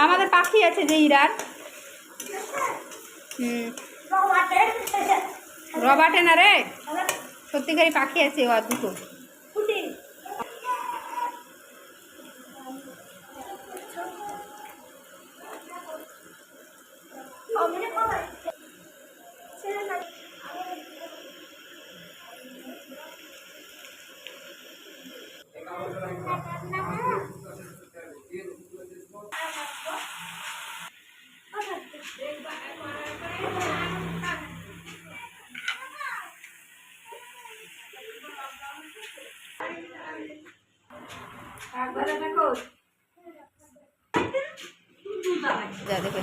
আমাদের পাখি আছে যে ইরার রবার্টে না রে, সত্যিকারই পাখি আছে ও দুটো। যা দেখে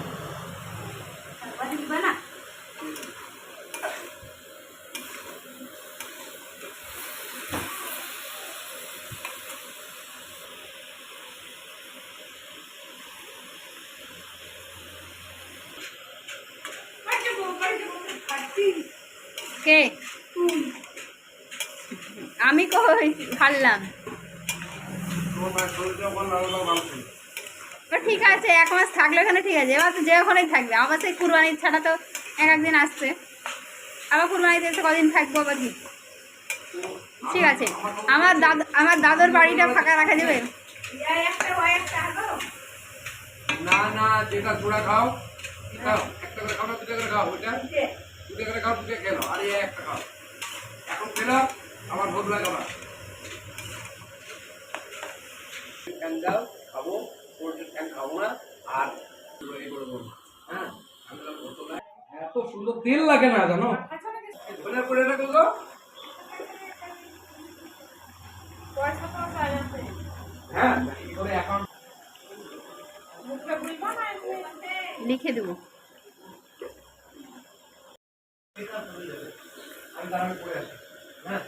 কে আমি কই হারলাম। ঠিক আছে, 1 মাস থাকলে ওখানে ঠিক আছে, এবার তো যে ওখানেই থাকবে। আবার সেই কুরবানির ছাড়া তো একদিন আসছে, আবার কুরবানিতে এসে কদিন থাকবো আবার কি। ঠিক আছে, আমার দাদুর বাড়িটা ফাঁকা রাখা যাবে না? না, যেটা জোড়া খাও একটা করে খাও না, 2টা করে খাও। ওইটা 2টা করে খাও, 2টা খেলো, আর এই একটা খাও। এখন খেলো, আমার ভোগ লাগে না। ফ্যান দাও, খাবো, পোল্ট্রি ফ্যান খাবো না। আর হ্যাঁ, এত সুন্দর তেল লাগে না জানো, ধনে পড়ে রাখো তো। হ্যাঁ, করে অ্যাকাউন্ট লিখে দেবো। আমি দাঁড়ানো পড়ে আছি। হ্যাঁ।